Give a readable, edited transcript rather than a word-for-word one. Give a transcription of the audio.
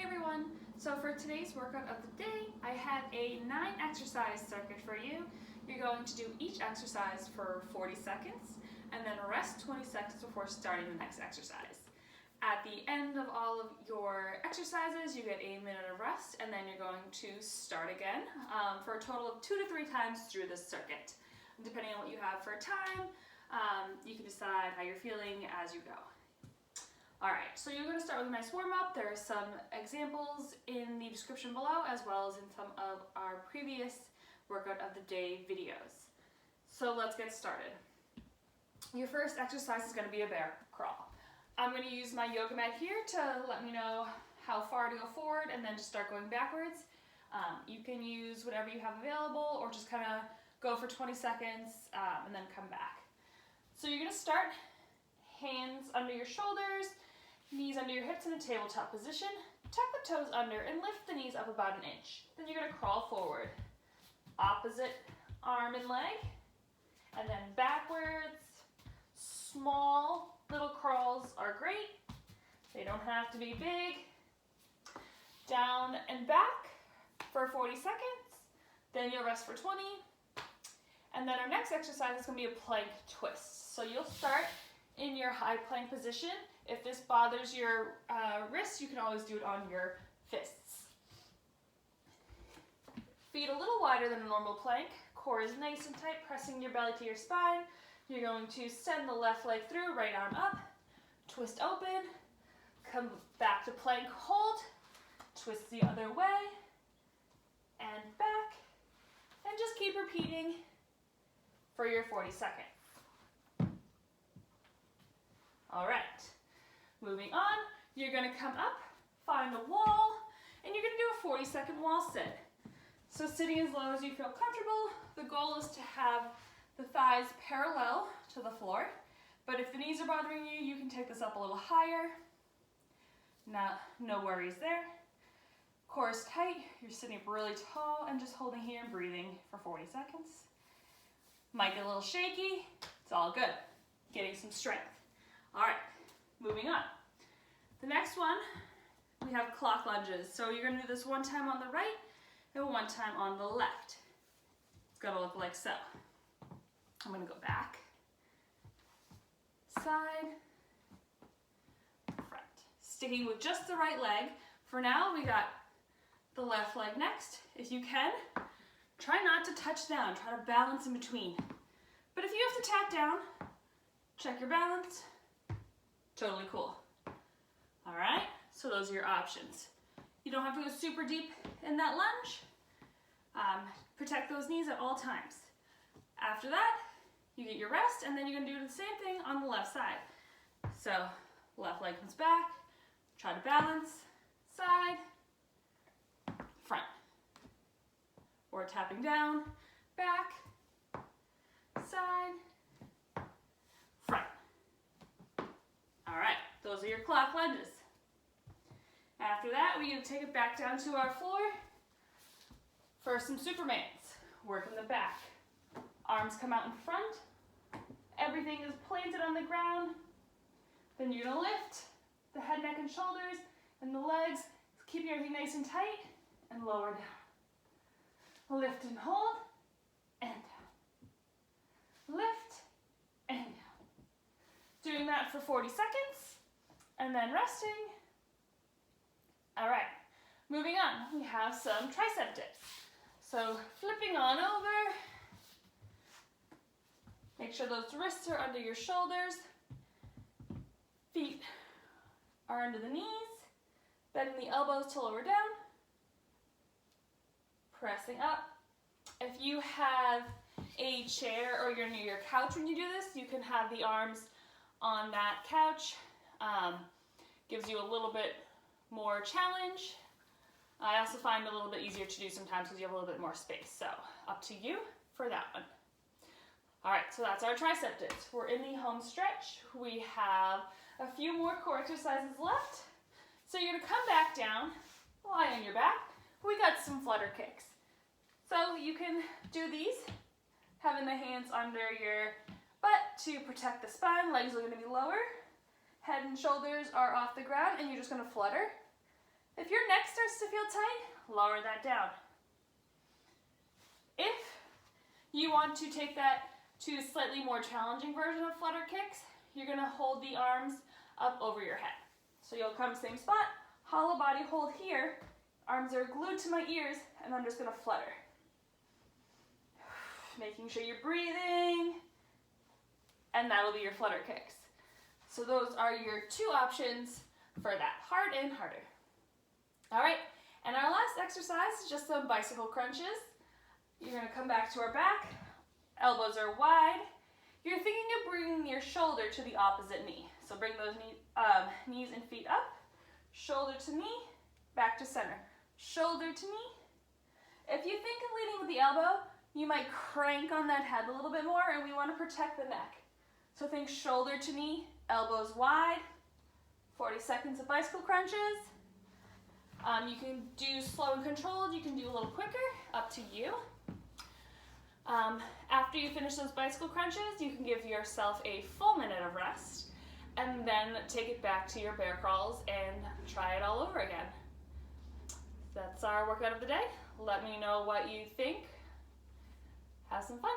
everyone! So for today's workout of the day, I have a 9 exercise circuit for you. You're going to do each exercise for 40 seconds and then rest 20 seconds before starting the next exercise. At the end of all of your exercises, you get a minute of rest and then you're going to start again for a total of 2 to 3 times through this circuit. Depending on what you have for time, you can decide how you're feeling as you go. Alright, so you're going to start with a nice warm-up. There are some examples in the description below as well as in some of our previous workout of the day videos. So let's get started. Your first exercise is going to be a bear crawl. I'm going to use my yoga mat here to let me know how far to go forward and then just start going backwards. You can use whatever you have available or just kind of go for 20 seconds and then come back. So you're going to start hands under your shoulders, knees under your hips in a tabletop position. Tuck the toes under and lift the knees up about 1 inch. Then you're going to crawl forward. Opposite arm and leg, and then backwards. Small little crawls are great. They don't have to be big. Down and back for 40 seconds. Then you'll rest for 20. And then our next exercise is going to be a plank twist. So you'll start in your high plank position. If this bothers your wrists, you can always do it on your fists. Feet a little wider than a normal plank. Core is nice and tight, pressing your belly to your spine. You're going to send the left leg through, right arm up, twist open, come back to plank hold, twist the other way, and back, and just keep repeating for your 40 seconds. All right, moving on, you're going to come up, find a wall, and you're going to do a 40-second wall sit. So sitting as low as you feel comfortable. The goal is to have the thighs parallel to the floor, but if the knees are bothering you, you can take this up a little higher. No worries there. Core is tight, you're sitting up really tall and just holding here and breathing for 40 seconds. Might get a little shaky, it's all good. Getting some strength. All right, moving on. The next one, we have clock lunges. So you're gonna do this 1 time on the right and 1 time on the left. It's gonna look like so. I'm gonna go back, side, front. Sticking with just the right leg. For now, we got the left leg next. If you can, try not to touch down. Try to balance in between. But if you have to tap down, check your balance. Totally cool. All right, so those are your options. You don't have to go super deep in that lunge. Protect those knees at all times. After that, you get your rest, and then you're gonna do the same thing on the left side. So, left leg comes back, try to balance, side, front. Or tapping down, back, side, front. All right, those are your clock lunges. After that, we're gonna take it back down to our floor for some Supermans. Work in the back. Arms come out in front. Everything is planted on the ground. Then you're gonna lift the head, neck, and shoulders, and the legs, keeping everything nice and tight, and lower down. Lift and hold, and down. Lift, and down. Doing that for 40 seconds, and then resting. All right, moving on, we have some tricep dips. So flipping on over, make sure those wrists are under your shoulders, feet are under the knees, bending the elbows to lower down, pressing up. If you have a chair or you're near your couch when you do this, you can have the arms on that couch. Gives you a little bit more challenge. I also find it a little bit easier to do sometimes because you have a little bit more space. So up to you for that one. All right, so that's our tricep dips. We're in the home stretch. We have a few more core exercises left. So you're gonna come back down, lie on your back. We got some flutter kicks. So you can do these, having the hands under your butt to protect the spine. Legs are gonna be lower. Head and shoulders are off the ground and you're just gonna flutter. If your neck starts to feel tight, lower that down. If you want to take that to a slightly more challenging version of flutter kicks, you're going to hold the arms up over your head. So you'll come same spot, hollow body hold here, arms are glued to my ears, and I'm just going to flutter. Making sure you're breathing, and that'll be your flutter kicks. So those are your two options for that, hard and harder. All right, and our last exercise is just some bicycle crunches. You're going to come back to our back, elbows are wide. You're thinking of bringing your shoulder to the opposite knee. So bring those knees and feet up, shoulder to knee, back to center, shoulder to knee. If you think of leading with the elbow, you might crank on that head a little bit more, and we want to protect the neck. So think shoulder to knee, elbows wide, 40 seconds of bicycle crunches. You can do slow and controlled, you can do a little quicker, up to you. After you finish those bicycle crunches, you can give yourself a full minute of rest, and then take it back to your bear crawls and try it all over again. That's our workout of the day. Let me know what you think. Have some fun.